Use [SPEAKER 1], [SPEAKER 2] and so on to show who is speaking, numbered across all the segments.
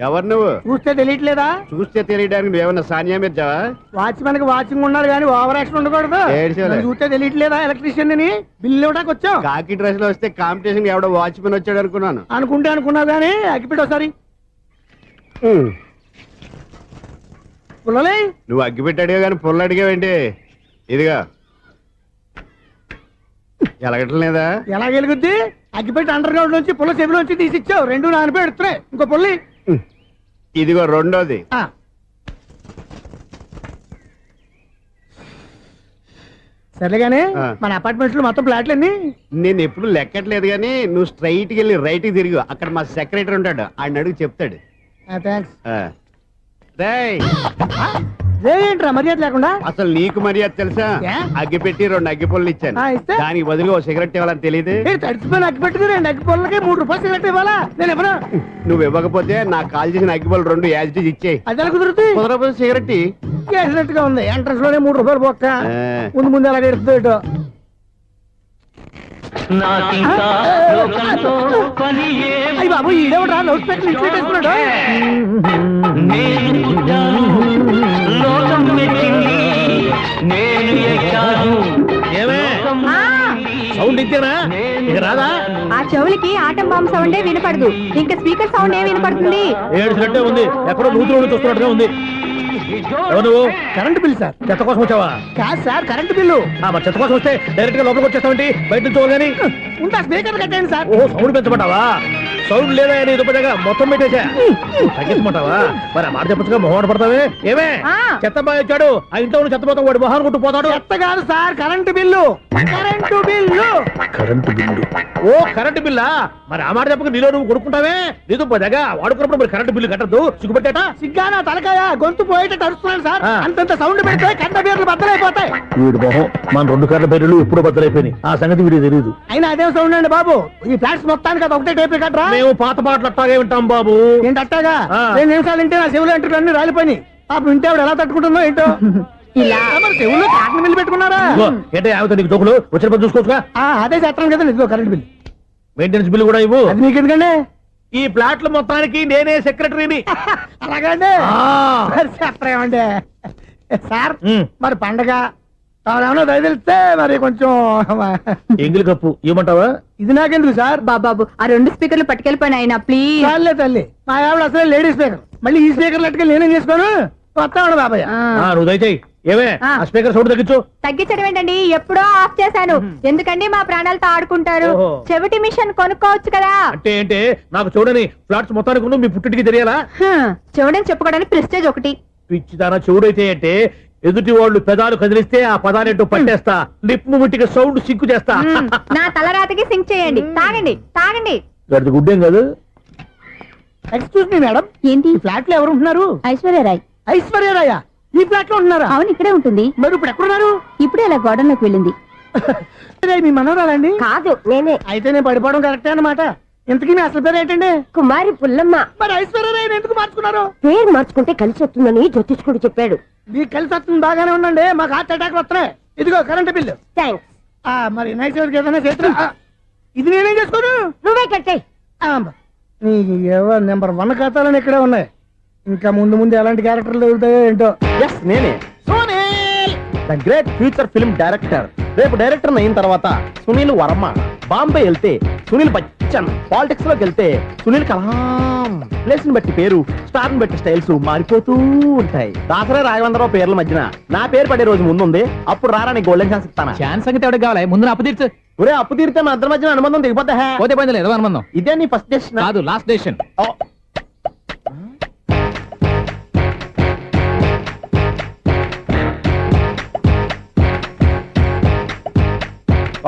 [SPEAKER 1] ఎవరు నువ్వు?
[SPEAKER 2] చూస్తే తెలియట్లేదా?
[SPEAKER 1] చూస్తే తెలియడానికి నువ్వేమన్నా సానియా మీర్జావా?
[SPEAKER 2] వాచ్మెన్ కి వాచింగ్ ఉన్నారు కానీ ఓవర్ యాక్షన్ ఉండకూడదు. చూస్తే తెలియట్లేదా ఎలక్ట్రీషియన్ అని? బిల్లు ఇవ్వడానికి వచ్చావు.
[SPEAKER 1] కాకి డ్రెస్ లో వస్తే కాంపిటీషన్ ఎవడో వాచ్మెన్ వచ్చాడు అనుకున్నాను.
[SPEAKER 2] అనుకున్నావు కానీ అగ్గిపెట్టి ఒకసారి. పుల్లలే
[SPEAKER 1] నువ్వు అగ్గిపెట్టి అడిగా కానీ పుల్ల అడిగావేంటి? ఇదిగా ఎలగట్లేదా?
[SPEAKER 2] ఎలా వెలుగుద్ది? అగ్గిపెట్టి అండర్ గ్రౌండ్ నుంచి పుల్ల చెవిలోంచి తీసిచ్చావు. రెండు నాన్నపై ఎడుతున్నాయి. ఇంకో పుల్లి
[SPEAKER 1] ఇదిగో రెండోది.
[SPEAKER 2] సర్లేగానే మన అపార్ట్మెంట్స్ లో మొత్తం ఫ్లాట్లు అన్ని
[SPEAKER 1] నేను ఎప్పుడు లెక్కట్లేదు కానీ నువ్వు స్ట్రైట్ కి వెళ్ళి రైట్ కి తిరిగి అక్కడ మా సెక్రటరీ ఉంటాడు, ఆయన అడుగు చెప్తాడు.
[SPEAKER 2] ఏంట్రా మర్యాద లేకుండా?
[SPEAKER 1] అసలు నీకు మర్యాద తెలుసా? అగ్గి పెట్టి 2 అగ్గి పుల్లలు ఇచ్చాను, దానికి బదులుగా ఓ సిగరెట్ ఇవ్వాలని తెలియదు.
[SPEAKER 2] తడిచిపోయిన అగ్గి పెట్టుకు 2 అగ్గి పుల్లలకి 3 రూపాయలు సిగరెట్ ఇవ్వాలా? నేను ఇవ్వను.
[SPEAKER 1] నువ్వు ఇవ్వకపోతే నాకు కాల్ చేసిన అగ్గి పుల్లలు 2 యాజిటీజ్ ఇచ్చేయి.
[SPEAKER 2] అది ఎలా కుదురుతుంది?
[SPEAKER 1] కుదరపోతే సిగరెట్
[SPEAKER 2] వేసినట్టుగా ఉంది. ఎంట్రన్స్ లోనే 3 రూపాయలు పోక్క. ముందు అలా ఎడుతుంది ఇటు. అయ్యి బాబు ఈడేవడా లౌడ్ స్పీకర్ ఇంట్లో వేసుకున్నాడు?
[SPEAKER 3] సౌండ్ ఇంతేనా? ఇక రాదా?
[SPEAKER 4] ఆ చెవులకి ఆటం బాంబు సౌండే వినపడదు, ఇంకా స్పీకర్ సౌండ్ ఏ వినపడుతుంది?
[SPEAKER 3] ఏడుసినట్టే ఉంది, ఎక్కడో నూతులు చూస్తున్నట్టుగా ఉంది. ఎవరు?
[SPEAKER 2] Current bill sir.
[SPEAKER 3] చెత్త కోసం వచ్చావా?
[SPEAKER 2] కాదు సార్, కరెంట్ బిల్లు.
[SPEAKER 3] మరి చెత్త కోసం వస్తే డైరెక్ట్ గా లోపలికి వచ్చేస్తావేంటి? బయట నుంచి కానీ
[SPEAKER 2] ఉంటా స్పీకర్ కట్టండి సార్.
[SPEAKER 3] ఓ సౌండ్ పెంచమంటావా? సౌండ్ లేదా అని దుప్పగా మొత్తం పెట్టేసా. తగ్గించమంటావా? మరి ఆ మాట చెప్పచ్చుగా మొహం పడతావే. ఏమే చెత్త బాగా వచ్చాడు, ఆ ఇంట్లో ఉన్న చెత్త పోతాం, వాడు మొహాన్ని కొట్టు పోతాడు.
[SPEAKER 2] చెత్త కాదు sir, current bill. Current bill.
[SPEAKER 3] Current bill. ఓ కరెంటు బిల్లా? మరి ఆ మాట చెప్పక నీలో నువ్వు కొడుకుంటావే. నీతో పోదాగా వాడుకున్నప్పుడు మరి కరెంటు బిల్లు కట్టద్దు. సిగ్గుపెట్టేట?
[SPEAKER 2] సిగ్గానా తలకాయ? గొంతు పోయేటట్టు అరుస్తున్నాడు సార్. అంతంత సౌండ్ పెడితే కరెంట్ బిల్లు బద్దలైపోతాయి.
[SPEAKER 3] వీడు మొహం మన 2 కరెంట్ బిల్లులు ఎప్పుడు బద్దలైపోయినాయి. ఆ సంగతి వీడికి తెలియదు.
[SPEAKER 2] అయినా అదే సౌండ్ అండి బాబు. ఈ ఫ్లాట్స్ మొత్తానికి అది ఒకటే టైప్ కట్టరా?
[SPEAKER 3] మేము పాత పాటలు అట్టాగే వింటాం బాబు.
[SPEAKER 2] ఏంటి అట్టాగా? 2 నిమిషాలు వింటే నా చెవులు ఎంటర్ అన్ని రాలిపోయి. పాపం వింటే ఆవిడ ఎలా తట్టుకుంటుందో ఏంటో. ఇలా మరి చెవుల్లో కాటన్ బిల్లు పెట్టుకున్నారా?
[SPEAKER 3] ఏంటే ఆమెతో నీకు దోకులు వచ్చినప్పుడు చూసుకోవచ్చుగా.
[SPEAKER 2] అదే చేస్తాను కదా ఇదిగో కరెంట్ బిల్.
[SPEAKER 3] మెయింటెనెన్స్ బిల్లు కూడా ఇవ్వు.
[SPEAKER 2] అది మీకు ఎందుకండి?
[SPEAKER 3] ఈ ఫ్లాట్ల మొత్తానికి నేనే సెక్రటరీని.
[SPEAKER 2] అలాగండి. చెప్పరేమండి సార్. మరి పండగ ఏమన్నా దయదలిస్తే మరి కొంచెం
[SPEAKER 3] ఎంగిలి కప్పు ఇవ్వమంటావా?
[SPEAKER 2] ఇది నాకెందుకు సార్?
[SPEAKER 4] బాబాబు ఆ 2 స్పీకర్లు పట్టుకెళ్ళిపోయిన ఆయన ప్లీజ్.
[SPEAKER 2] చాలే తల్లి, మా ఆవిడ అసలు లేడీ స్పీకర్. మళ్ళీ ఈ స్పీకర్లు అట్టుకెళ్ళి నేనేం చేసుకోను? వస్తాడు బాబాయ్.
[SPEAKER 3] నువ్వు దయచేయి. ఏమే ఆ స్పీకర్ సౌండ్ తగ్గించు.
[SPEAKER 4] తగ్గించడం ఏంటండి, ఎప్పుడో ఆఫ్ చేశాను. ఎందుకండి మా ప్రాణాలతో ఆడుకుంటారు? చెవిటి మిషన్ కొనుక్కోవచ్చు కదా.
[SPEAKER 3] అంటే ఏంటే నాకు చూడని ఫ్లాట్స్ మొత్తానికి మీ పుట్టింటికి తెలియాలా?
[SPEAKER 4] చెవుడని చెప్పుకోవడానికి ప్రెస్టేజ్ ఒకటి.
[SPEAKER 3] పిచ్చిదానా చెవుడైతే అంటే ఎదుటి వాళ్ళు పెదాలు కదిలిస్తే ఆ పదాలేంటో పట్టేస్తా. లిప్ ముట్టికి సౌండ్ సింకు చేస్తా.
[SPEAKER 4] నా తలరాతకి సింక్ చేయండి. తాగండి తాగండి.
[SPEAKER 3] గడిది గుడ్డేం కాదు.
[SPEAKER 2] ఎక్స్క్యూజ్ మీ మేడం,
[SPEAKER 4] ఏంటి?
[SPEAKER 2] ఈ ఫ్లాట్ లో ఎవరు ఉంటున్నారు?
[SPEAKER 4] ఐశ్వర్యరాయ్.
[SPEAKER 2] ఐశ్వర్యరాయ ఈ ఫ్లాట్ లో ఉంటున్నారా?
[SPEAKER 4] అవును, ఇక్కడే ఉంటుంది.
[SPEAKER 2] మరి ఇప్పుడు ఎక్కడున్నారు?
[SPEAKER 4] ఇప్పుడే అలా గోడంలోకి వెళ్ళింది.
[SPEAKER 2] మీ మనవరాలండి?
[SPEAKER 4] కాదు, నేనే.
[SPEAKER 2] అయితే నేను పడిపోవడం కరెక్టే అన్నమాట. ఇంతకీ మీ అసలు పేరు ఏంటండి?
[SPEAKER 4] కుమారి పుల్లమ్మ.
[SPEAKER 2] మరి ఐశ్వర్యరాయని ఎందుకు మార్చుకున్నారు?
[SPEAKER 4] పేరు మార్చుకుంటే కలిసి వస్తుందని జ్యోతిష్కుడు చెప్పాడు.
[SPEAKER 2] మీకు కలిసి వస్తుంది, బాగానే ఉండండి. మాకు హార్ట్ అటాక్ వస్తున్నాయి. ఇదిగో కరెంట్ బిల్లు.
[SPEAKER 4] థ్యాంక్స్.
[SPEAKER 2] మరి నైట్ ఏదైనా చేతులు ఇది నేనేం చేసుకోను?
[SPEAKER 4] నువ్వే కట్టాయి.
[SPEAKER 2] నెంబర్ 1 ఖాతాలని ఇక్కడే ఉన్నాయి. ఇంకా ముందు ముందు ఎలాంటి క్యారెక్టర్లు దొరుకుతాయో ఏంటో.
[SPEAKER 3] నేనే Sunil, the great future film director. రేపు డైరెక్టర్ అయిన తర్వాత సునీల్ వర్మ. బాంబే వెళ్తే సునీల్ బచ్చన్. పాలిటిక్స్ లోకి వెళ్తే సునీల్ కలాం. ప్లేస్ ని బట్టి పేరు, స్టార్ ని బట్టి స్టైల్స్ మారిపోతూ ఉంటాయి. దాసరా రాఘవేంద్రరావు పేర్ల మధ్యన నా పేరు పడే రోజు ముందుంది. అప్పుడు రారా నీ గోల్డెన్ ఛాన్స్ ఇస్తాను.
[SPEAKER 5] ఛాన్స్ సంగతి ఎవరికి కావాలి? ముందు అప్పు తీర్చు.
[SPEAKER 3] ఒరే అప్పు తీరితే మా ఇద్దరి మధ్యన అనుబంధం దిగిపోతా.
[SPEAKER 5] పోతే పోయింది లేదు అనుబంధం.
[SPEAKER 3] ఇదే నీ ఫస్ట్ డెసిషన్
[SPEAKER 5] కాదు, లాస్ట్ డెసిషన్.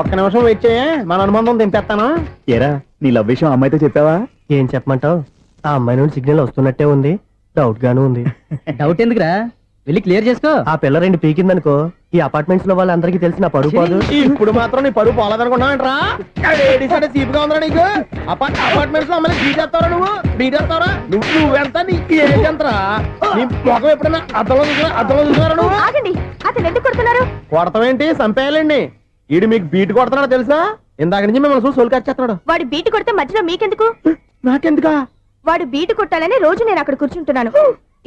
[SPEAKER 3] ఒక్క నిమిషం వెయిట్ చేయ, మన అనుబంధం దింపేస్తాను.
[SPEAKER 6] ఏరా నీ లవ్ విషయం అమ్మాయితో చెప్పావా?
[SPEAKER 2] ఏం చెప్పమంటావు? ఆ అమ్మాయి నుండి సిగ్నల్ వస్తున్నట్టే ఉంది. డౌట్ గాను ఉంది.
[SPEAKER 5] డౌట్ ఎందుకురా, వెళ్ళి క్లియర్ చేసుకో.
[SPEAKER 2] ఆ పిల్ల 2 పీకిందనుకో, ఈ అపార్ట్మెంట్స్ లో వాళ్ళందరికీ తెలిసిన పరుగు పోదు.
[SPEAKER 3] ఇప్పుడు మాత్రం నీ పరుగు పోలేదనుకున్నావంటరా? సీపుగా ఉందా నీకు? అపార్ట్మెంట్స్ లో అమ్మాయి బీటేస్తావరా? బీటేస్తావరా? నువ్వెంత నీకు ఏంటంతరా? నీ మొఖం ఎప్పుడైనా అద్దంలో చూసారా నువ్వు?
[SPEAKER 4] అతను ఎందుకు కొడుతున్నారు?
[SPEAKER 3] కొడతావేంటి? చంపేయాలండి. ఈడు మీకు బీట్ కొడుతున్నాడు తెలుసా? ఇందాక నుంచి మిమ్మల్ని చూసి సోల్కి వచ్చేస్తున్నాడు.
[SPEAKER 4] వాడు బీటు కొడితే మధ్యలో మీకెందుకు?
[SPEAKER 2] నాకెందుకా?
[SPEAKER 4] వాడు బీటు కొట్టాలని రోజు నేను అక్కడ కూర్చుంటున్నాను.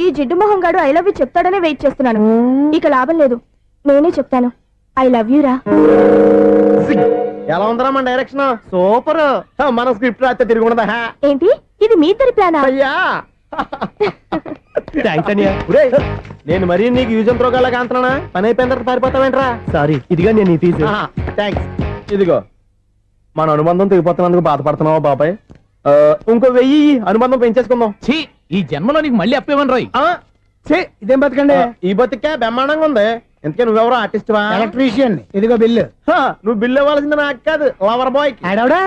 [SPEAKER 4] ఈ జిడ్డు మొహం గాడు ఐ లవ్ యూ చెప్తాడనే వెయిట్ చేస్తున్నాను. ఇక లాభం లేదు, నేనే చెప్తాను ఐ లవ్ యూ రా.
[SPEAKER 3] ఎలా ఉందరా మన డైరెక్షన్? సూపర్. మన స్క్రిప్ట్ రాస్తే తిరిగి ఉండదా?
[SPEAKER 4] ఏంటి ఇది మీ ఇద్దరి ప్లానా?
[SPEAKER 3] అయ్యా నేను మరీ నీకు యూజ్ అండ్ త్రోగాలా కాంతనా? పని అయిపోయిన తర్వాత పారిపోతావేంట్రా? సారీ, ఇదిగా నేను థ్యాంక్స్. ఇదిగో మన అనుబంధం తెగిపోతున్నందుకు బాధపడుతున్నావా బాబాయ్? ఇంకో 1000 అనుబంధం పెంచేసుకుందాం.
[SPEAKER 5] ఛీ, ఈ జన్మలో నీకు మళ్ళీ అప్పేమని రాయి.
[SPEAKER 2] ఇదేం బతకండి.
[SPEAKER 3] ఈ బతికే బ్రహ్మాండంగా ఉంది. ఎందుకే నువ్వెవరో ఆర్టిస్ట్ వా?
[SPEAKER 2] ఎలక్ట్రీషియన్. ఇదిగో బిల్లు.
[SPEAKER 3] నువ్వు బిల్లు ఇవ్వాల్సింది నాకు కాదు, లవర్ బాయ్.
[SPEAKER 2] ఆడవడా?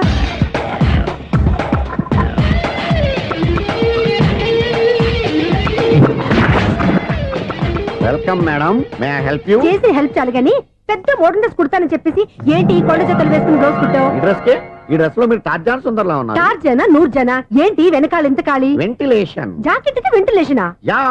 [SPEAKER 1] Welcome madam, may I help you?
[SPEAKER 4] చేసి హెల్ప్ చాలు గాని పెద్ద మోడల్ డ్రెస్ కుడతానని చెప్పేసి ఏంటి ఈ కొండ జతలు వేసుకుని రోజు కుట్టావు?
[SPEAKER 1] ఈ డ్రెస్ లో మీరు టార్జాన్ సుందర్లా ఉన్నారు.
[SPEAKER 4] 4 జన 100 జన ఏంటి వెనకాల ఎంత ఖాళీ?
[SPEAKER 1] వెంటిలేషన్.
[SPEAKER 4] జాకెట్ కి వెంటిలేషనా?
[SPEAKER 1] యా,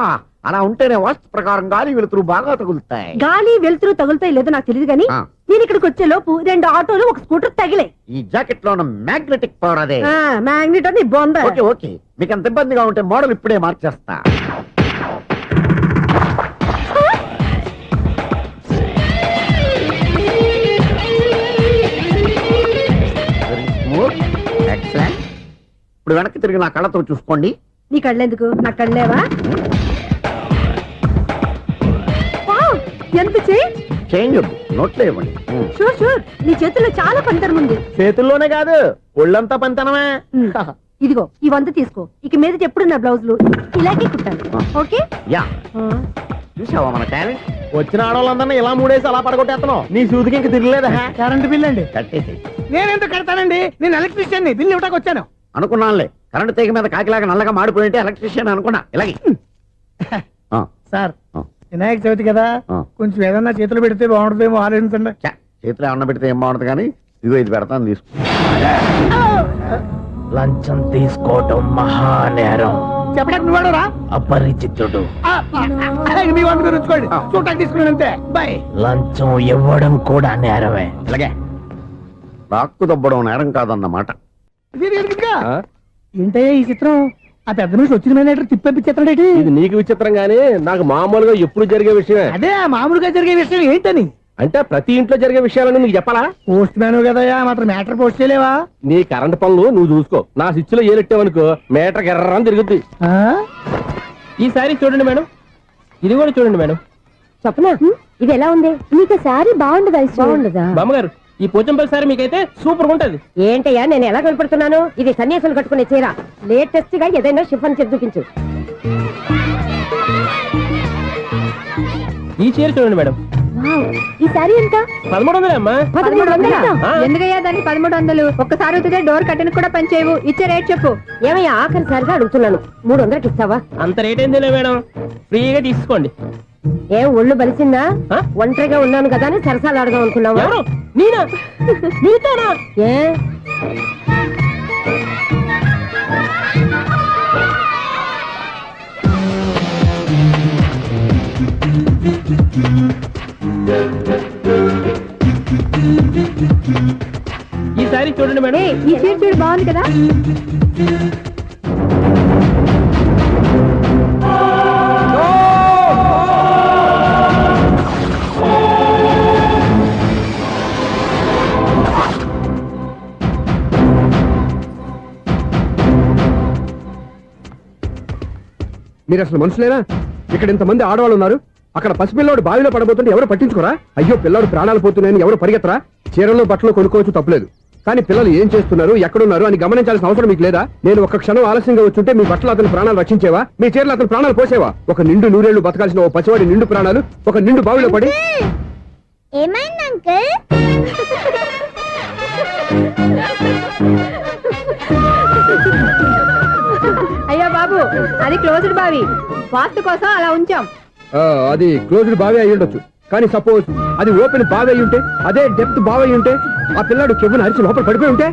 [SPEAKER 1] అలా ఉంటేనే వాస్తు ప్రకారం గాలి వెలుతురు బాగా తగులుతాయి.
[SPEAKER 4] గాలి వెలుతురు తగులుతాయి లేదో నాకు తెలియదు గాని
[SPEAKER 1] ఆ.
[SPEAKER 4] నేను ఇక్కడికి వచ్చే లోపు 2 ఆటోలు ఒక స్కూటర్ తగిలే.
[SPEAKER 1] ఈ జాకెట్ లో ఉన్న మ్యాగ్నెటిక్ పవర్ అదే.
[SPEAKER 4] మ్యాగ్నెట్ అని బొంద.
[SPEAKER 1] ఓకే ఓకే, మీకు అంత ఇబ్బందిగా ఉంటే మోడల్ ఇప్పుడే మార్చేస్తా. ఎక్సలెంట్. ఇప్పుడు వెనక్కి తిరిగి నా కళ్ళతో చూసుకోండి.
[SPEAKER 4] నీ కళ్ళెందుకు, నా కళ్ళేవా? వావ్, ఎంత చేంజ్.
[SPEAKER 1] చేంజ్ నోట్లో ఇవ్వండి.
[SPEAKER 4] షూర్ షూర్, నీ చేతుల్లో చాలా పనితరం ఉంది.
[SPEAKER 3] చేతుల్లోనే కాదు, ఒళ్ళంతా పంతనమే.
[SPEAKER 4] ఇదిగో ఈ 100 తీసుకో. ఇక మీద ఎప్పుడు నా బ్లౌజులు ఇలాగే కుట్టాను. ఓకే?
[SPEAKER 1] యా, చూసావా మన టాలెంట్?
[SPEAKER 3] వచ్చిన ఆడవాళ్ళందరినీ ఇలా మూడేసి అలా పడగొట్టేస్తున్నావు. నీ సూదికి ఇంక తిరగలేదా?
[SPEAKER 2] కరెంట్ బిల్ అండి.
[SPEAKER 1] కట్టేసి.
[SPEAKER 2] నేనెందుకు కడతానండి? నేను ఎలక్ట్రీషియన్ ని. బిల్లు ఇవ్వడానికి వచ్చాను.
[SPEAKER 1] అనుకున్నానులే, కరెంట్ తీగ మీద కాకిలాగా నల్లగా మాడిపోయింటే ఎలక్ట్రీషియన్ అనుకున్నా. ఇలాగే
[SPEAKER 2] సార్, వినాయక చవితి కదా, కొంచెం ఏదన్నా చేతులు పెడితే బాగుంటుందేమో ఆలోచించండి.
[SPEAKER 1] చేతిలో అన్న పెడితే ఏం బాగుంటుంది కానీ ఇదిగో ఇది పెడతాను, తీసుకో.
[SPEAKER 3] లంచం తీసుకోవటం మహానేరం.
[SPEAKER 2] చెప్పడానికి నువ్వాడరా?
[SPEAKER 3] అపరిచితుడు.
[SPEAKER 2] మీ వంట మీరు ఉంచుకోండి, చూడటానికి తీసుకున్నాను అంతే. బాయ్.
[SPEAKER 3] లంచం ఇవ్వడం కూడా నేరమే.
[SPEAKER 1] ఇలాగే రాక్కు దబ్బడం నేరం కాదన్నమాట.
[SPEAKER 2] ఏంటయ్యా ఈ చిత్రం? ఆ పెద్ద నుంచి వచ్చిన మేనేటర్ తిప్పించేస్తాడేటి?
[SPEAKER 3] ఇది నీకు విచిత్రం గానీ నాకు మామూలుగా ఎప్పుడు జరిగే విషయమే.
[SPEAKER 2] అదే మామూలుగా జరిగే విషయం ఏంటని?
[SPEAKER 3] అంటే ప్రతి ఇంట్లో జరిగే విషయాలని నీకు చెప్పాలా?
[SPEAKER 2] పోస్ట్ మ్యాన్ కదయ్యా, మాత్రం మ్యాటర్ పోస్ట్ చేయలేవా?
[SPEAKER 3] నీ కరెంట్ పనులు నువ్వు చూసుకో. నా స్విచ్ లో ఏలెట్టావనుకో మీటర్ ఎర్రని తిరుగుద్ది. ఈసారి చూడండి మేడం, ఇది కూడా చూడండి మేడం.
[SPEAKER 4] చెప్పనా, ఇది ఎలా ఉంది? నీకు సారీ బాగుండదా? బాగుండదా?
[SPEAKER 3] బామ్మగారు, ఈ పోచంపల్లి సారీ మీకైతే సూపర్ ఉంటది.
[SPEAKER 4] ఏంటయ్యా నేను ఎలా కనపడుతున్నాను? ఇది సన్యాసులు కట్టుకునే చీర. లేటెస్ట్ గా ఏదైనా షిఫన్ చేసి చూపించు.
[SPEAKER 3] ఈ చీర చూడండి మేడం.
[SPEAKER 4] ఈ సారీ ఎంత?
[SPEAKER 3] 1300 అమ్మా.
[SPEAKER 4] 1300? ఎందుకయ్యా దాన్ని 1300? ఒక్కసారి అవుతుందే డోర్ కట్టను కూడా పనిచేయవు. ఇచ్చే రేట్ చెప్పు. ఏమయ్యా ఆఖరిసారిగా అడుగుతున్నాను, 300కి ఇస్తావా?
[SPEAKER 3] అంత రేట్ ఏం తెలియదు మేడం, ఫ్రీగా తీసుకోండి.
[SPEAKER 4] ఏం ఒళ్ళు బలిసిందా? ఒంటరిగా ఉన్నాను కదా అని సరసాలు అడదాం అనుకున్నావా?
[SPEAKER 3] నేనా? నీతోనా?
[SPEAKER 4] ఏ
[SPEAKER 3] ఈ సారీ చూడండి మేడం.
[SPEAKER 4] ఈ చీర చూడు, బాగుంది కదా?
[SPEAKER 7] మీరు అసలు మనుషులేనా? ఇక్కడ ఇంతమంది ఆడవాళ్ళు ఉన్నారు, అక్కడ పసిపిల్లాడు బావిలో పడబోతుంటే ఎవరు పట్టించుకోరా? అయ్యో పిల్లాడు ప్రాణాలు పోతున్నాయని ఎవరు పరిగెత్తరా? చీరల్లో బట్టలు కొనుక్కోవచ్చు, తప్పలేదు. కానీ పిల్లలు ఏం చేస్తున్నారు, ఎక్కడున్నారు అని గమనించాల్సిన అవసరం మీకు లేదా? నేను ఒక్క క్షణం ఆలస్యంగా వచ్చుంటే మీ బట్టలు అతని ప్రాణాలు రక్షించేవా? మీ చీరలు అతని ప్రాణాలు పోసేవా? ఒక నిండు నూరేళ్లు బతకాల్సిన ఓ పసివాడి నిండు ప్రాణాలు ఒక నిండు బావిలో పడి.
[SPEAKER 4] ఏమైంది అంకుల్? అయ్యో బాబు, అది క్లోజ్డ్ బావి, వాస్తు కోసం అలా ఉంచాం.
[SPEAKER 7] అది క్లోజ్డ్ బావి అయి ఉండొచ్చు, కానీ సపోజ్ అది ఓపెన్ బావి అయి ఉంటే, అదే డెప్త్ బావి అయి ఉంటే, ఆ పిల్లాడు కెవ్వును అరిచి లోపల పడిపోయి ఉంటే?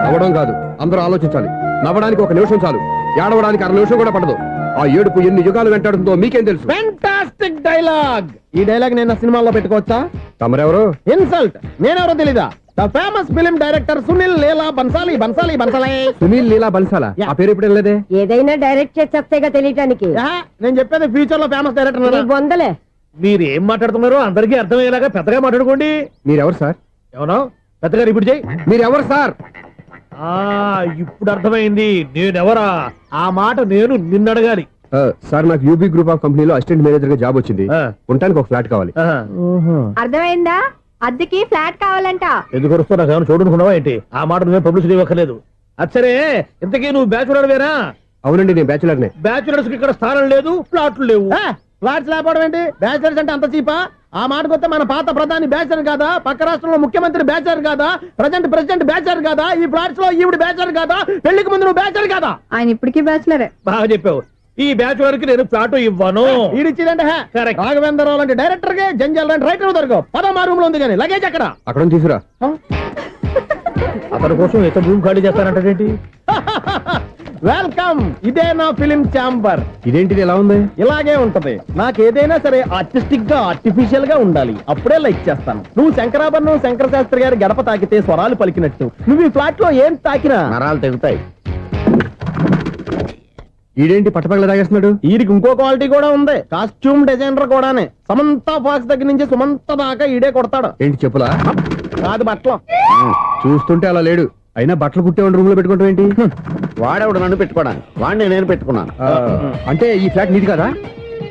[SPEAKER 7] నవ్వడం కాదు, అందరూ ఆలోచించాలి. నవ్వడానికి 1 నిమిషం చాలు, ఏడవడానికి 1/2 నిమిషం కూడా పడదు. ఆ ఏడుపు ఎన్ని యుగాలు వెంటాడుతుందో మీకేం తెలుసు?
[SPEAKER 3] Fantastic dialogue. ఈ డైలాగ్ నేను సినిమాల్లో పెట్టుకోవచ్చా?
[SPEAKER 7] తమరెవరు?
[SPEAKER 3] ఇన్సల్ట్ నేనెవరో తెలీదా? The famous film director Sunil Leela Bansali Bansali Bansali.
[SPEAKER 7] Sunil Leela బన్సాలా?
[SPEAKER 3] Yeah.
[SPEAKER 7] ఆ పేరు ఇప్పుడు లేదే.
[SPEAKER 8] ఏదైనా డైరెక్ట్ చేసేస్తేగా తెలియటానికి
[SPEAKER 3] నేను చెప్పేది ఫ్యూచర్ లో ఫేమస్ డైరెక్టర్.
[SPEAKER 8] బొందలే
[SPEAKER 3] మీరు ఏం మాట్లాడుతున్నారో అందరికీ అర్థమయ్యేలాగా పెద్దగా మాట్లాడుకోండి.
[SPEAKER 7] మీరెవరు సార్?
[SPEAKER 3] ఎవరో పెద్దగా రిపీట్ చేయి.
[SPEAKER 7] మీరెవరు సార్?
[SPEAKER 3] ఇప్పుడు అర్థమైంది నేనెవరా. ఆ మాట నేను నిన్ను అడగాలి.
[SPEAKER 7] సార్ నాకు యూబీ గ్రూప్ ఆఫ్ కంపెనీలో అసిస్టెంట్ మేనేజర్ గా జాబ్ వచ్చింది. ఉండటానికి ఒక ఫ్లాట్ కావాలి.
[SPEAKER 4] అర్థమైందా? అద్దెకి ఫ్లాట్ కావాలంట.
[SPEAKER 3] ఎందుకు వస్తున్నా నాకు ఏమైనా చూడనుకున్నావా ఏంటి? ఆ మాట నువ్వే పబ్లిసిటీ ఇవ్వక్కర్లేదు. అచ్చరే ఇంతకీ నువ్వు బ్యాచులర్ వేరా?
[SPEAKER 7] అవునండి, నేను బ్యాచులర్ నే.
[SPEAKER 3] బ్యాచులర్స్ కి ఇక్కడ స్థానం లేదు, ఫ్లాట్లు లేవు. ఫ్లాట్స్ లేకపోవడం ఏంటి? బ్యాచులర్స్ అంటే అంత చీపా? ఆ మాటకొస్తే మన పాత ప్రధాని బ్యాచులర్ కాదా? పక్క రాష్ట్రంలో ముఖ్యమంత్రి బ్యాచులర్ కాదా? ప్రెసిడెంట్ బ్యాచులర్ కాదా? ఈ ఫ్లాట్స్ లో ఈవిడ బ్యాచులర్ కాదా? పెళ్లికి ముందు నువ్వు బ్యాచులర్ కాదా?
[SPEAKER 4] ఆయన ఇప్పటికీ బ్యాచులరే.
[SPEAKER 3] బాగా చెప్పావు. ఈ బ్యాచులర్ కి నేను ఫ్లాట్ ఇవ్వను. ఈడిచ్చిందంటే రాఘవేంద్రరావు లాంటి డైరెక్టర్ కి జంజల్ లాంటి రైటర్ దొరకవు. పదమా రూమ్ లో ఉంది కానీ లగేజ్ అక్కడ.
[SPEAKER 7] అక్కడ తీసుకురా.
[SPEAKER 3] అతని కోసం ఎంత రూమ్ ఖాళీ చేస్తానంటే వెల్కమ్. ఇదే నా ఫిలిం ఛాంబర్.
[SPEAKER 7] ఇదేంటిది ఎలా ఉంది?
[SPEAKER 3] ఇలాగే ఉంటది. నాకు ఏదైనా సరే ఆర్టిస్టిక్ గా ఆర్టిఫిషియల్ గా ఉండాలి. అప్పుడే లైక్ చేస్తాను. నువ్వు శంకరాభరణం శంకర శాస్త్రి గారి గడప తాకితే స్వరాలు పలికినట్టు నువ్వు ఈ ఫ్లాట్ లో ఏం తాకినా
[SPEAKER 1] నరాలు తెగుతాయి.
[SPEAKER 7] ఈడేంటి పట్టపగల తాగేస్తున్నాడు?
[SPEAKER 3] వీరికి ఇంకో క్వాలిటీ కూడా ఉంది. కాస్ట్యూమ్ డిజైనర్ కూడానే. సమంత ఫాక్స్ దగ్గర నుంచి సుమంత దాకా ఈడే కొడతాడు.
[SPEAKER 7] ఏంటి చెప్పులా?
[SPEAKER 3] కాదు బట్టలు.
[SPEAKER 7] చూస్తుంటే అలా లేడు. అయినా బట్టలు కుట్టేవాడి రూమ్ లో పెట్టుకుంటాం ఏంటి?
[SPEAKER 1] వాడేవాడు నన్ను పెట్టుకోవడానికి, వాడిని నేను పెట్టుకున్నాను.
[SPEAKER 7] అంటే ఈ ఫ్లాట్ నీది కదా?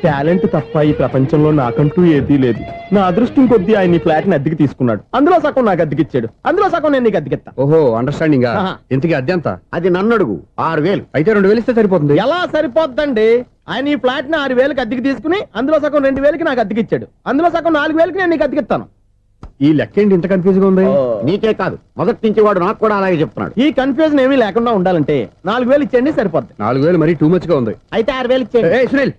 [SPEAKER 3] టాలెంట్ తప్ప ఈ ప్రపంచంలో నాకంటూ ఏదీ లేదు. నా అదృష్టం కొద్దీ ఆయన ఈ ఫ్లాట్ ని అద్దెకి తీసుకున్నాడు. అందులో సగం నాకు అద్దెకిచ్చాడు, అందులో సగం నేను నీకు అద్దెకిస్తా.
[SPEAKER 7] ఓహో, అండర్స్టాండింగ్. ఇంతకీ అద్దె ఎంత?
[SPEAKER 1] అది నన్ను అడుగు. 6,000.
[SPEAKER 7] అయితే 2,000 ఇస్తే సరిపోతుంది.
[SPEAKER 3] ఎలా సరిపోద్దండి? ఆయన ఈ ఫ్లాట్ ని 6,000కి అద్దెకి తీసుకుని అందులో సగం 2,000కి నాకు అద్దెకిచ్చాడు, అందులో సగం 4,000కి నేను నీకు అద్దెకిస్తాను.
[SPEAKER 7] ఈ లెక్క ఏంటి ఇంత కన్ఫ్యూజ్ గా ఉంది?
[SPEAKER 1] నీకే కాదు, మొదటి నుంచి వాడు నాకు కూడా అలాగే చెప్తున్నాడు.
[SPEAKER 3] ఈ కన్ఫ్యూజన్ ఏమీ లేకుండా ఉండాలంటే 4,000 ఇచ్చేయండి సరిపోద్ది.
[SPEAKER 7] 4,000 మరీ టూ మచ్ గా ఉంది.
[SPEAKER 3] అయితే 6,000 ఇచ్చేయండి.
[SPEAKER 7] ఏయ్ సునీల్,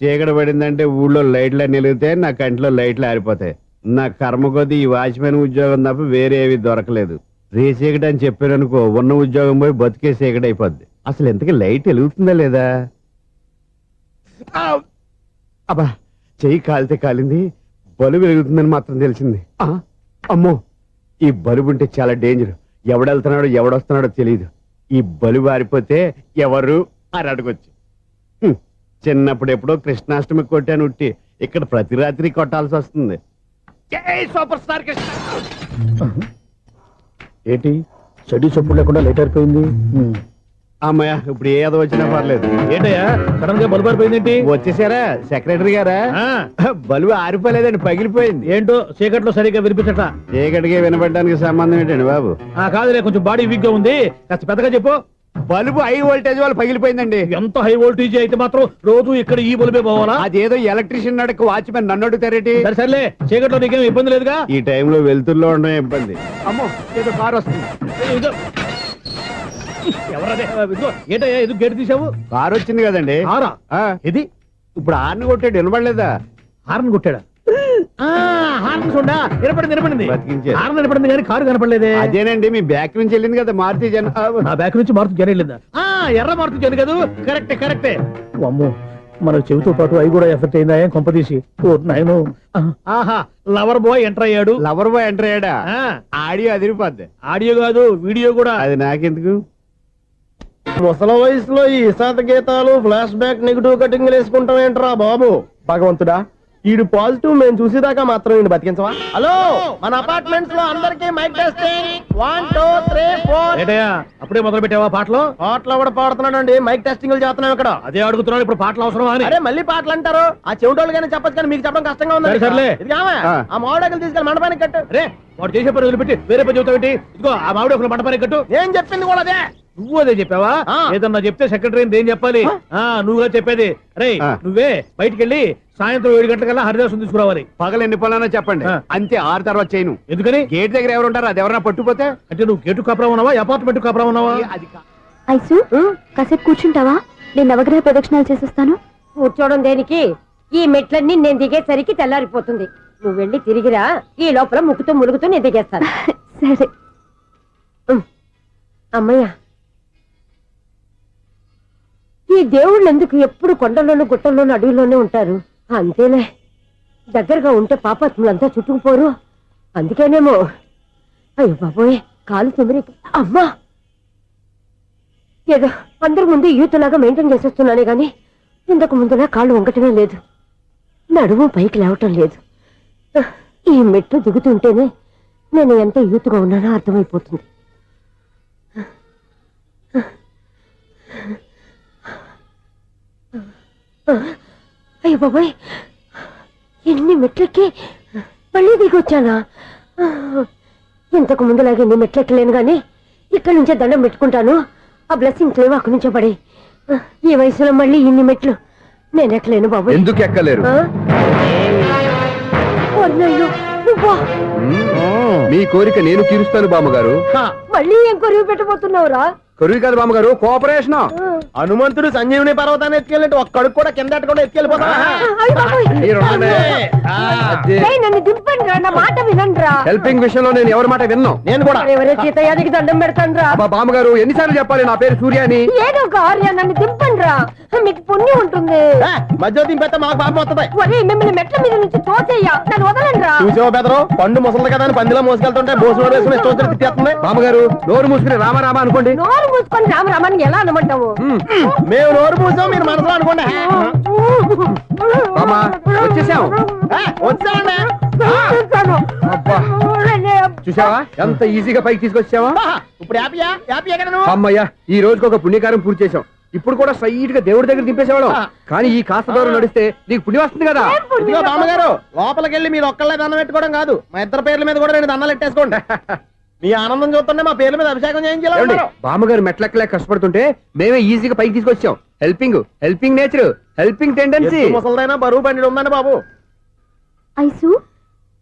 [SPEAKER 1] చీకటి పడిందంటే ఊళ్ళో లైట్లు నిలిగితే నా కంటిలో లైట్లు ఆరిపోతాయి. నా కర్మ కొద్దీ ఈ వాచ్మెన్ ఉద్యోగం తప్ప వేరే ఏవి దొరకలేదు. రేచీకటి అని చెప్పారనుకో, ఉన్న ఉద్యోగం పోయి బతికే చీకటి అయిపోద్ది. అసలు ఎంతకీ లైట్ వెలుగుతుందా లేదా? అబ్బా, చెయ్యి కాలితే కాలింది, బలుబు వెలుగుతుందని మాత్రం తెలిసింది. అమ్మో, ఈ బలుబు ఉంటే చాలా డేంజర్. ఎవడెళ్తున్నాడో ఎవడొస్తున్నాడో తెలియదు. ఈ బలుబు ఆరిపోతే ఎవరు అని అడగొచ్చు. చిన్నప్పుడు ఎప్పుడో కృష్ణాష్టమి కొట్టాను ఉట్టి, ఇక్కడ ప్రతి రాత్రి కొట్టాల్సి వస్తుంది. జై సూపర్ స్టార్ కృష్ణ.
[SPEAKER 3] ఏంటి చెడు చప్పుడు లేకుండా లేట్ అయిపోయింది?
[SPEAKER 1] అమ్మయ్య, ఇప్పుడు ఏదో వచ్చినా పర్లేదు.
[SPEAKER 3] ఏంటయ్యా సడన్ గా బల్బు అయిపోయింది?
[SPEAKER 1] వచ్చేసారా సెక్రటరీ గారా? బలుబు ఆరిపోలేదండి, పగిలిపోయింది.
[SPEAKER 3] ఏంటో చీకట్లో సరిగ్గా వినిపించట.
[SPEAKER 1] చీకటికి వినపడడానికి సంబంధం ఏంటండి బాబు?
[SPEAKER 3] కాదులే, కొంచెం బాడీ వీక్ గా ఉంది, కాస్త పెద్దగా చెప్పు.
[SPEAKER 1] బల్బు హై వోల్టేజ్ వాళ్ళు పగిలిపోయిందండి.
[SPEAKER 3] ఎంత హై వోల్టేజ్ అయితే మాత్రం రోజు ఇక్కడ ఈ బల్బే పోవాలా?
[SPEAKER 1] అదేదో ఎలక్ట్రీషియన్ నడక వాచ్మెన్ నన్ను అడుగుతారేటి?
[SPEAKER 3] సరే సర్లే, చీకట్లో నీకేం ఇబ్బంది లేదుగా?
[SPEAKER 1] ఈ టైంలో వెళ్తుల్లో ఉండడం ఇబ్బంది. అమ్మో, ఏదో కారు వస్తుంది.
[SPEAKER 3] ఎవరదే? ఏంటయ్యా ఇది గేట్ తీసావు?
[SPEAKER 1] కారు వచ్చింది కదండి.
[SPEAKER 3] కారా?
[SPEAKER 1] ఇది ఇప్పుడు హార్న్ కొట్టాడు, వినపడలేదా?
[SPEAKER 3] హార్న్ కొట్టాడా? హార్న్ చూడా వినపడింది.
[SPEAKER 1] బతికించారు.
[SPEAKER 3] హార్న్ వినపడింది కానీ కారు కనపడలేదే.
[SPEAKER 1] అదేనండి, మీ బ్యాక్ నుంచి వెళ్ళింది కదా మారుతి జన.
[SPEAKER 3] నా బ్యాక్ నుంచి మారుతు జన వెళ్ళిందా? ఎర్ర మారుతు జన కదా? కరెక్టే. అమ్మో, మన చెవితో పాటు అవి కూడా ఎఫెక్ట్ అయిందా? ఏం కొంపదీసి నాయను. ఆహా, లవర్ బాయ్ ఎంటర్ అయ్యాడు.
[SPEAKER 1] లవర్ బాయ్ ఎంటర్ అయ్యాడా? ఆడియో అదిరిపోద్ది.
[SPEAKER 3] ఆడియో కాదు, వీడియో కూడా.
[SPEAKER 1] అది నాకెందుకు?
[SPEAKER 3] ముసల వయసులో ఈ ఇసాత గీతాలు, ఫ్లాష్ బ్యాక్, నెగిటివ్ కటింగ్ వేసుకుంటాం ఏంట్రా బాబు? భగవంతుడా, ఈడు పాజిటివ్ మేము చూసేదాకా మాత్రం ఈయన బతికించవా? హలో, మన అపార్ట్మెంట్స్ లో అందరికీ మైక్ టెస్టింగ్. 1 2 3 4. అప్పుడే మొదలు పెట్టావా పాటలు? పాటలు కూడా పాడుతున్నాడు అండి, మైక్ టెస్టింగ్ చేస్తున్నాం ఇక్కడ. అదే అడుగుతున్నాడు, ఇప్పుడు పాటలు అవసరమా అని. అరే మళ్ళీ పాటలు అంటారు, ఆ చెవిటోళ్ళు కానీ చెప్పచ్చు, కానీ మీకు చెప్పడం కష్టంగా ఉంది. సర్లే, ఆ మామిడాకులు తీసుకెళ్ళి మండపానికి కట్టు. అరే, వాడు చేసే పని వదిలిపెట్టి వేరే పని చెబుతావు ఏంటి? ఇదిగో ఆ మామిడాకులు మండపానికి కట్టు. నేను చెప్పింది కూడా అదే. నువ్వు అదే చెప్పావా? ఏదన్నా చెప్తే సెక్రటరీ ఏం చెప్పాలి? నువ్వుగా చెప్పేది. రే, నువ్వే బయటికి వెళ్ళి సాయంత్రం 7 గంటలకల్లా హరిదాసు తీసుకురావాలి.
[SPEAKER 1] పగలు ఎన్ని పనులన్నా చెప్పండి, అంతే. 6 తర్వాత చేయను.
[SPEAKER 3] ఎందుకని?
[SPEAKER 1] గేట్ దగ్గర ఎవరు ఉంటారు, అది ఎవరన్నా పట్టుపోతే.
[SPEAKER 3] అంటే నువ్వు గేటు కాపురా ఉన్నావా, అపార్ట్మెంట్ కాపురా ఉన్నావా?
[SPEAKER 1] అది
[SPEAKER 4] ఐసు, కాసేపు కూర్చుంటావా? నేను నవగ్రహ ప్రదక్షిణాలు చేసేస్తాను.
[SPEAKER 8] కూర్చోవడం దేనికి? ఈ మెట్లన్నీ నేను దిగేసరికి తెల్లారిపోతుంది. నువ్వు వెళ్ళి తిరిగిరా, ఈ లోపల ముక్కుతూ ములుగుతూ నేను దిగేస్తాను.
[SPEAKER 4] సరే.
[SPEAKER 8] అమ్మయ్య, ఈ దేవుళ్ళు ఎందుకు ఎప్పుడు కొండల్లోనూ గుట్టల్లోనూ అడవిలోనే ఉంటారు? అంతేలే, దగ్గరగా ఉంటే పాపాత్ములంతా చుట్టుకుపోరు అందుకేనేమో. అయ్యో బాబోయ్, కాలు తొమ్మిది. అమ్మా, ఏదో అందరి ముందు యూత్ లాగా మెయింటైన్ చేసేస్తున్నానే గాని ఇంతకు ముందులా కాళ్ళు వంగటమే లేదు, నడుము పైకి లేవటం లేదు. ఈ మెట్లు దిగుతుంటేనే నేను ఎంత యూత్గా ఉన్నానో అర్థమైపోతుంది. అయ్యో బాబాయ్, ఎన్ని మెట్లెక్కి మళ్ళీ దిగొచ్చానా? ఇంతకు ముందులాగే ఎన్ని మెట్లెక్కలేను గాని ఇక్కడి నుంచే దండం పెట్టుకుంటాను. ఆ బ్లెస్సింగ్స్ లేవు అక్కడి నుంచే పడే. ఈ వయసులో మళ్ళీ ఇన్ని మెట్లు నేను ఎక్కలేను బాబు.
[SPEAKER 7] ఎందుకు ఎక్కలేరు?
[SPEAKER 8] నువ్వా?
[SPEAKER 7] మీ కోరిక నేను తీరుస్తాను బామ్మగారు.
[SPEAKER 8] మళ్ళీ ఏం కొరివి పెట్టబోతున్నావురా?
[SPEAKER 7] కొరువు కాదు బామ్మగారు, కోఆపరేషన్.
[SPEAKER 3] హనుమంతుడు సంజీవుని పర్వతాన్ని ఎత్తుకెళ్ళి ఒక్కడికి కూడా కింద ఎట్టకుండా ఎత్తుకెళ్ళిపోతా.
[SPEAKER 8] నన్ను దింపండి రా, నా మాట వినండి రా.
[SPEAKER 7] హెల్పింగ్ విషయంలో నేను ఎవరి మాట విన్నాను.
[SPEAKER 3] నేను కూడా.
[SPEAKER 8] ఎవరే సీతయ్యానికి దండం పెడతాను రా.
[SPEAKER 7] బామ్మగారు ఎన్నిసార్లు చెప్పాలి నా పేరు సూర్య అని?
[SPEAKER 8] ఏదో ఒక ఆర్య, నన్ను దింపండి రా, మీకు పుణ్యం ఉంటుంది.
[SPEAKER 3] మధ్యలో దింపేస్తే మాకు పాపం వస్తుంది.
[SPEAKER 8] ఒరే, మిమ్మల్ని మెట్ల మీద నుంచి తోసేయ్యా, నన్ను వదలండి రా.
[SPEAKER 3] చూసావా బెదరు, పండు ముసలి కదా అని పందిలో మోసుకెళ్తుంటే భోజనం వేసుకుని ఇష్టం తిట్టేస్తుంది.
[SPEAKER 7] బామ్మగారు నోరు మూసుకుని రామారామా అనుకోండి.
[SPEAKER 8] నోరు మూసుకొని రామరామాన్ని ఎలా అనమంటావు?
[SPEAKER 3] మేము నోరు మూసాం, మీరు మనసులో అనుకోండి.
[SPEAKER 7] బామ్మ వచ్చేసాం.
[SPEAKER 3] వచ్చానండి.
[SPEAKER 7] అబ్బా చూసావా ఎంత ఈజీగా పైకి తీసుకొచ్చావా?
[SPEAKER 3] ఇప్పుడు హ్యాపీయా? హ్యాపీయా కదా నువ్వు?
[SPEAKER 7] అమ్మయ్యా, ఈ రోజుకి ఒక పుణ్యకారం పూర్తి చేసాం. ఇప్పుడు కూడా స్ట్రైట్ గా దేవుడి దగ్గర దింపేసేవాళ్ళం. కానీ ఈ కాస్త దూరం నడిస్తే నీకు పుణ్యం వస్తుంది కదా.
[SPEAKER 3] ఇదిగో బామ్మగారు, లోపలికి వెళ్ళి మీరు ఒక్కళ్ళే దండం పెట్టుకోవడం కాదు, మా ఇద్దరు పేర్ల మీద కూడా నేను దండాలు పెట్టేసుకోండి. మీ ఆనందం చూస్తుంటే మా పేర్ల మీద అభిషేకం చేయించాలి.
[SPEAKER 7] బామ్మగారు మెట్లెక్కలేక కష్టపడుతుంటే మేమే ఈజీగా పైకి తీసుకొచ్చాం. Helping nature, helping tendency.
[SPEAKER 3] ముసలిదైనా బరువు బండి ఉందండి బాబు.
[SPEAKER 4] ఐసు,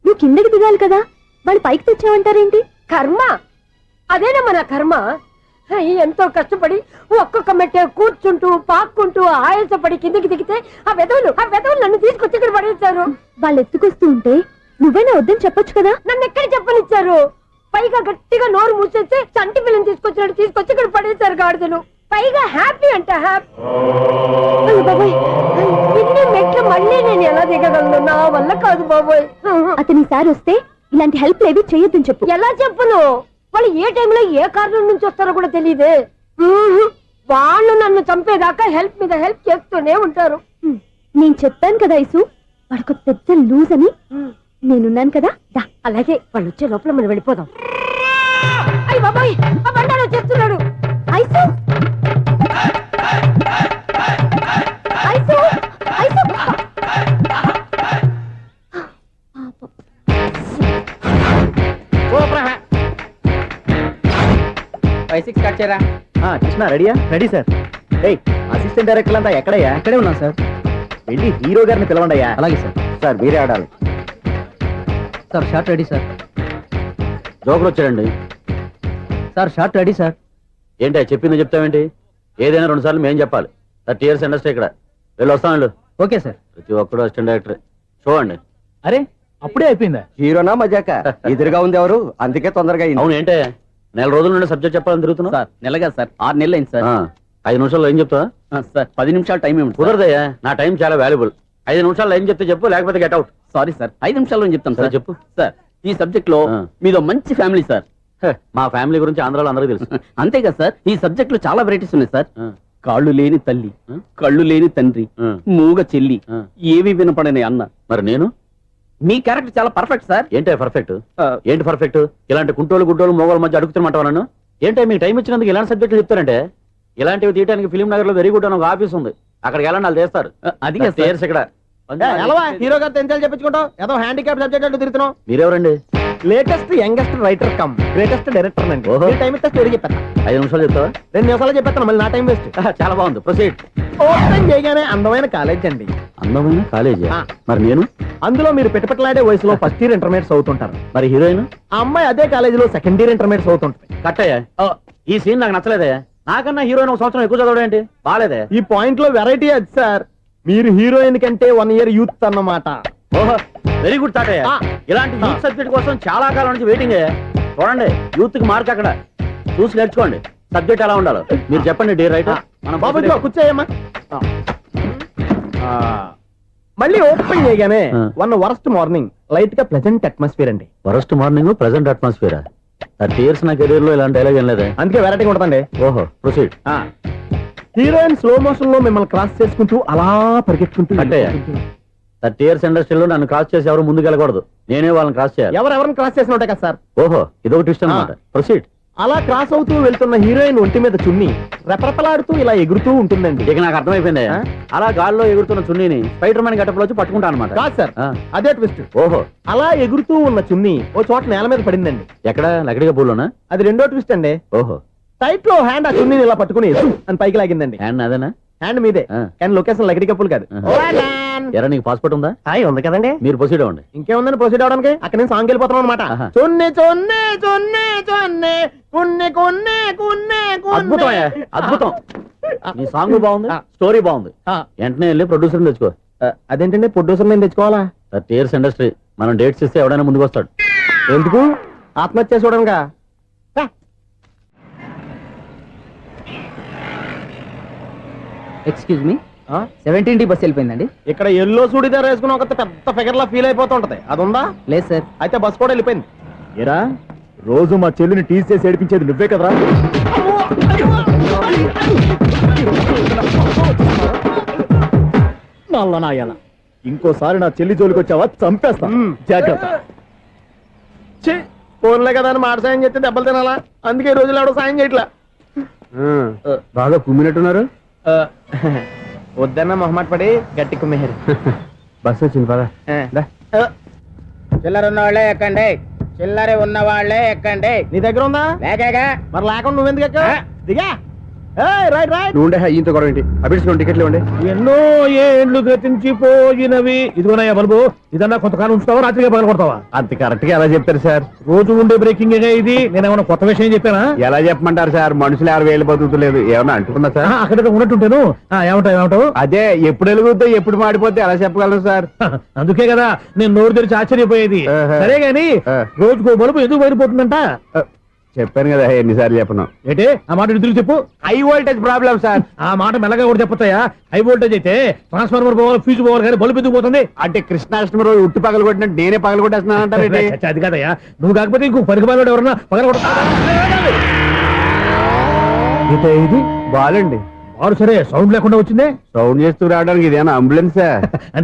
[SPEAKER 4] నువ్వు కిందకి దిగాలి కదా, వాళ్ళు పైకి తెచ్చావంటారేంటి?
[SPEAKER 8] కర్మ అదేనమ్మా నా కర్మ. ఎంతో కష్టపడి ఒక్కొక్క మెట్ట కూర్చుంటూ పాక్కుంటూ ఆయాసపడి కిందకి దిగితే ఆ వెధవులు నన్ను తీసుకొచ్చి ఇక్కడ పడేశారు.
[SPEAKER 4] వాళ్ళు ఎత్తుకొస్తూ ఉంటే నువ్వైనా వద్దని చెప్పొచ్చు కదా.
[SPEAKER 8] నన్ను ఎక్కడ చెప్పనిచ్చారు? పైగా గట్టిగా నోరు మూసేస్తే చంటి పిల్లని తీసుకొచ్చినట్టు తీసుకొచ్చి ఇక్కడ పడేశారు గాడిదలు. పైగా హ్యాపీ అంట హ్యాపీ. బాబోయ్, ఇన్ని మెట్లు మళ్ళీ నేను ఎలా దిగగలను? నా వల్ల కాదు బాబోయ్.
[SPEAKER 4] అతని సార్ వస్తే ఇలాంటి హెల్ప్ లేవి చేయొద్దని చెప్పు.
[SPEAKER 8] ఎలా చెప్పును? వాళ్ళు ఏ టైంలో ఏ కారణం నుంచి వస్తారో కూడా తెలియదే. వాళ్ళు నన్ను చంపేదాకా హెల్ప్ మీద హెల్ప్ చేస్తూనే ఉంటారు.
[SPEAKER 4] నేను చెప్పాను కదా ఐసు, వాడికి పెద్ద లూజ్ అని. నేనున్నాను కదా.
[SPEAKER 8] అలాగే వాళ్ళు వచ్చే లోపల మనం వెళ్ళిపోదాం. అయ్య బాబాయ్, ఆ బండారు వచ్చేస్తున్నాడు.
[SPEAKER 4] Ice, ice, ice.
[SPEAKER 5] 5-6 స్టార్ట్ చేయరా.
[SPEAKER 6] కృష్ణ రెడీయా? Ready sir. ఏయ్, అసిస్టెంట్ డైరెక్టర్ అంతా ఎక్కడయ్యా?
[SPEAKER 5] ఇక్కడే ఉన్నాం సార్.
[SPEAKER 6] వెళ్ళి హీరో గారిని పిలవండి అయ్యా.
[SPEAKER 5] అలాగే సార్.
[SPEAKER 6] సార్ మీరే ఆడాలి.
[SPEAKER 5] Sir shot ready sir.
[SPEAKER 1] Joker వచ్చాడండి.
[SPEAKER 5] Sir shot ready sir.
[SPEAKER 1] ఏంటి చెప్పింది చెప్తావేంటి? ఏదైనా 2 సార్లు మేము చెప్పాలి. 30 years ఇండస్ట్రీ ఇక్కడ. వెళ్ళి వస్తాను.
[SPEAKER 5] Okay sir.
[SPEAKER 1] ప్రతి ఒక్కడు అసిస్టెంట్ డైరెక్టర్. చూడండి.
[SPEAKER 5] అరే అప్పుడే అయిపోయిందా?
[SPEAKER 6] హీరోనా మజాక? ఎదురుగా ఉంది ఎవరు, అందుకే తొందరగా అయింది.
[SPEAKER 1] అవును, ఏంటే 4 రోజుల నుండి సబ్జెక్ట్ చెప్పాలని తిరుగుతున్నా?
[SPEAKER 5] సార్ నెలగా సార్, 6 నెలలు అయింది సార్.
[SPEAKER 1] 5 నిమిషాల్లో ఏం చెప్తా
[SPEAKER 5] సార్? 10 నిమిషాలు టైం ఏమిటి?
[SPEAKER 1] కుదరదయ్యా, నా టైం చాలా వాల్యుబుల్. 5 నిమిషాల్లో ఏం చెప్తే చెప్పు, లేకపోతే గెట్ అవుట్.
[SPEAKER 5] సారీ సార్, 5 నిమిషాల్లో చెప్తాను సార్.
[SPEAKER 1] చెప్పు.
[SPEAKER 5] సార్ ఈ సబ్జెక్ట్ లో మీదో మంచి ఫ్యామిలీ సార్.
[SPEAKER 1] మా ఫ్యామిలీ గురించి ఆంధ్రాలో అందరికీ తెలుసు.
[SPEAKER 5] అంతేగా సార్, ఈ సబ్జెక్ట్ లో చాలా వెరైటీస్ ఉన్నాయి సార్. కాళ్ళు లేని తల్లి, కళ్ళు లేని తండ్రి, మూగ చెల్లి, ఏవి వినపడని అన్న.
[SPEAKER 1] మరి నేను?
[SPEAKER 5] మీ క్యారెక్టర్ చాలా పర్ఫెక్ట్ సార్.
[SPEAKER 1] ఏంటే పర్ఫెక్ట్? ఏంటి పర్ఫెక్ట్? ఇలాంటి కుంటోళ్ళు గుడ్డోళ్ళు మోగోళ్ళ మధ్య అడుగుతున్నమాట నన్ను. ఏంటంటే మీకు టైం ఇచ్చినందుకు ఇలాంటి సబ్జెక్టులు చెప్తారంటే? ఇలాంటివి తీయడానికి ఫిలిం నగర్ లో వెరీ గుడ్ అని ఒక ఆఫీస్ ఉంది, అక్కడికి వెళ్ళండి, వాళ్ళు చేస్తారు.
[SPEAKER 5] అది
[SPEAKER 1] ఇక్కడ
[SPEAKER 3] హీరో గారు తెంచాలి చెప్పించుకుంటాం, ఏదో హ్యాండిక్యాప్ సబ్జెక్ట్ అంటూ తిరుగుతున్నాం.
[SPEAKER 1] మీరెవరండి?
[SPEAKER 3] Latest youngest writer cum greatest director అండి. టైం ఇస్తే స్టోరీ చెప్పేస్తా.
[SPEAKER 1] 5 నిమిషాలు చెప్తావా?
[SPEAKER 3] 2 నిమిషాలు చెప్పేస్తాను, మళ్ళీ నా టైం వేస్ట్.
[SPEAKER 1] చాలా బాగుంది, ప్రొసీడ్.
[SPEAKER 3] ఓపెన్ చేయగానే అందమైన కాలేజ్ అండి.
[SPEAKER 1] అందమైన కాలేజీ? మరి నేను?
[SPEAKER 3] అందులో మీరు పెట్టుపట్లాడే వయసులో ఫస్ట్ ఇయర్ ఇంటర్మీడియట్స్ అవుతుంటారు.
[SPEAKER 1] మరి హీరోయిన్?
[SPEAKER 3] ఆ అమ్మాయి అదే కాలేజీలో సెకండ్ ఇయర్ ఇంటర్మీడియట్స్ అవుతుంటుంది.
[SPEAKER 1] కట్టయ్యా, ఈ సీన్ నాకు నచ్చలేదే. నాకన్నా హీరోయిన్ 1 సంవత్సరం ఎక్కువ చదవడం ఏంటి? బాలేదే.
[SPEAKER 3] ఈ పాయింట్ లో వెరైటీ అది సార్, మీరు హీరోయిన్ కంటే 1 year యూత్ అన్నమాట.
[SPEAKER 1] ఓహో, వెరీ గుడ్ థాట్. ఇలాంటి యూత్ సబ్జెక్ట్ కోసం చాలా కాలం నుంచి వెయిటింగ్. చూడండి, యూత్ కి మార్క్ అక్కడ చూసి నేర్చుకోండి. సబ్జెక్ట్ ఎలా ఉండాలో మీరు చెప్పండి. డీర్ రైటర్,
[SPEAKER 3] బాబు కూర్చోయమ్మా. మళ్ళీ ఓపెన్ చేయగానే
[SPEAKER 5] ఆ.
[SPEAKER 3] వన్ వరస్ట్ మార్నింగ్ లైట్ గా ప్లెజెంట్ అట్మాస్ఫియర్ అండి.
[SPEAKER 5] First morning present atmosphere 30 years నా కెరీర్ లో ఇలాంటి డైలాగ్ ఏం లేదే.
[SPEAKER 3] అందుకే వెరైటీగా ఉంటుందండి.
[SPEAKER 5] ఓహో ప్రొసీడ్.
[SPEAKER 3] హీరోయిన్ స్లో మోషన్ లో మిమ్మల్ని క్రాస్ చేసుకుంటూ అలా పరిగెత్తుకుంటూ
[SPEAKER 5] అంటే 30 years ఇండస్ట్రీలో నన్ను క్రాస్ చేసి ఎవరు ముందుకు వెళ్ళకూడదు, నేనే వాళ్ళని క్రాస్ చేయాలి.
[SPEAKER 3] ఎవరెవరిని క్రాస్ చేసిన ఉంటాయి కదా సార్.
[SPEAKER 5] ఓహో ఇదొక ట్విస్ట్ అన్నమాట. ప్రొసీడ్.
[SPEAKER 3] అలా క్రాస్ అవుతూ వెళ్తున్న హీరోయిన్ ఒంటి మీద చున్ని రెపరెపలాడుతూ ఇలా ఎగురుతూ ఉంటుందండి.
[SPEAKER 5] ఇక నాకు అర్థమైపోయింది.
[SPEAKER 3] ఆ?
[SPEAKER 5] అలా గాల్లో ఎగురుతున్న చున్నీని స్పైడర్ మ్యాన్ గట్టపులో వచ్చి పట్టుకుంటా అనమాట.
[SPEAKER 3] కాదు సార్,
[SPEAKER 5] ఆ.
[SPEAKER 3] అదే ట్విస్ట్.
[SPEAKER 5] ఓహో
[SPEAKER 3] అలా ఎగురుతూ ఉన్న చున్ని ఓ చోట నేల మీద పడిందండి.
[SPEAKER 5] ఎక్కడ లకడిగా పూలోనా?
[SPEAKER 3] అది రెండో ట్విస్ట్ అండి.
[SPEAKER 5] ఓహో
[SPEAKER 3] టైట్ లో హ్యాండ్ ఆ చున్నీని ఇలా పట్టుకుని జుమ్ అని పైకి లాగిందండి.
[SPEAKER 5] హ్యాండ్ అదేనా?
[SPEAKER 3] హ్యాండ్ మీదే,
[SPEAKER 5] ఆ.
[SPEAKER 3] కానీ లొకేషన్ లకడి కప్పులు కాదు.
[SPEAKER 5] ఎరా నీకు పాస్పోర్ట్ ఉందా?
[SPEAKER 3] హాయ్ ఉంది కదండి.
[SPEAKER 5] మీరు ప్రొసీడ్ అవ్వండి.
[SPEAKER 3] ఇంకేముందని ప్రొసీడ్ అవడానికి అక్కడ నేను సాంగ్ వెళ్ళిపోతాను అనమాట.
[SPEAKER 5] ఆహా.
[SPEAKER 3] చున్ని చున్ని చున్ని చున్ని కున్ని కున్ని కున్ని
[SPEAKER 5] అద్భుతం అయ్యా, అద్భుతం. నీ సాంగ్ బాగుంది, స్టోరీ బాగుంది. వెంటనే వెళ్ళి ప్రొడ్యూసర్ తెచ్చుకో.
[SPEAKER 3] అదేంటండి ప్రొడ్యూసర్ నేను తెచ్చుకోవాలా?
[SPEAKER 5] 30 years ఇండస్ట్రీ, మనం డేట్స్ ఇస్తే ఎవడైనా ముందుకు వస్తాడు.
[SPEAKER 3] ఎందుకు? ఆత్మహత్య చూడనుగా.
[SPEAKER 2] Excuse me, 17D bus వెళ్ళిపోయిందండి.
[SPEAKER 3] ఇక్కడ ఎల్లో చూడిదార్ వేసుకుని ఒక పెద్ద ఫిగర్ లా ఫీల్ అయిపోతుంటది, అది ఉందా?
[SPEAKER 2] లేదు సార్.
[SPEAKER 3] అయితే బస్ కూడా వెళ్ళిపోయింది.
[SPEAKER 6] ఏరా రోజు మా చెల్లిని టీస్ చేసి ఏడిపించేది నువ్వే కదరా? నల్ల నాయాల, ఇంకోసారి నా చెల్లి జోలికి వచ్చావా చంపేస్తా. జాగ్రత్త.
[SPEAKER 3] ఫోన్లే కదా అని మాట సాయం చేస్తే దెబ్బలు తినాలా? అందుకే ఈ రోజులు ఎవడో సాయం చేయట్లా.
[SPEAKER 1] బాగా కుమ్మినట్టున్నారు.
[SPEAKER 3] వద్దన్న మొహమాట పడి గట్టి కుమ్మేరు.
[SPEAKER 1] బస్సు వచ్చింది పద.
[SPEAKER 2] చిల్లర ఉన్న వాళ్ళే ఎక్కండి, చిల్లర ఉన్న వాళ్ళే ఎక్కండి.
[SPEAKER 3] నీ దగ్గర ఉందా?
[SPEAKER 2] లేకేగా
[SPEAKER 3] మరి లేకుండా నువ్వెందుకు ఎక్కావు? దిగా. Right right.
[SPEAKER 7] నువ్వు ఉండే ఈయంతో గొడవ ఏంటి? అభిడ్చుకోండి, టికెట్లు ఇవ్వండి.
[SPEAKER 2] ఎన్నో ఏండ్లు గతించిపోయినవి. ఇదిగోనయ్యా బల్బు, ఇదన్నా కొంతకాలం ఉంచుతావా, రాత్రిగా పగల కొడతావా?
[SPEAKER 1] అంత కరెక్ట్ గా ఎలా చెప్తారు సార్?
[SPEAKER 2] రోజు ఉండే బ్రేకింగ్ ఇది. నేనేమన్నా కొత్త విషయం చెప్పానా?
[SPEAKER 1] ఎలా చెప్పమంటారు సార్? మనుషులు 60,000 బతుకుతలేదు, ఏమన్నా అంటున్నా సార్?
[SPEAKER 2] అక్కడ ఉన్నట్టుంటాను. ఏమంటావు?
[SPEAKER 1] అదే ఎప్పుడు వెలుగుతో ఎప్పుడు మాడిపోతే ఎలా చెప్పగలను సార్?
[SPEAKER 2] అందుకే కదా నేను నోరు తెరిచి ఆశ్చర్యపోయేది.
[SPEAKER 1] ఆహా.
[SPEAKER 2] సరే గాని
[SPEAKER 1] ఆ.
[SPEAKER 2] రోజుకో బలుపు ఎందుకు బయటపోతుందంట?
[SPEAKER 1] చెప్పాను కదా ఎన్నిసార్లు చెప్పను.
[SPEAKER 2] ఏంటి ఆ మాట ఎదురు చెప్పు.
[SPEAKER 1] High voltage problem sir.
[SPEAKER 2] ఆ మాట మెల్లగా కూడా చెప్పొచ్చాయా? హై వోల్టేజ్ అయితే ట్రాన్స్ఫార్మర్ పోవాలి, ఫ్యూజ్ పోవాలి, కానీ బల్బు ఎందుకు పోతుంది?
[SPEAKER 1] అంటే కృష్ణాష్టమి రోజు ఉట్టి పగలు కొట్టినట్టు నేనే పగలు కొట్టేస్తున్నానంటారేంటి?
[SPEAKER 2] చచ్చా, అది కాదయ్యా. నువ్వు కాకపోతే ఇంకో పనికి బాగా ఎవరన్నా పగల
[SPEAKER 1] ఇది బాలండి.
[SPEAKER 2] వారు సరే సౌండ్ లేకుండా వచ్చిందే.
[SPEAKER 1] సౌండ్ చేస్తూ రావడానికి ఇదేనా అంబులెన్సా?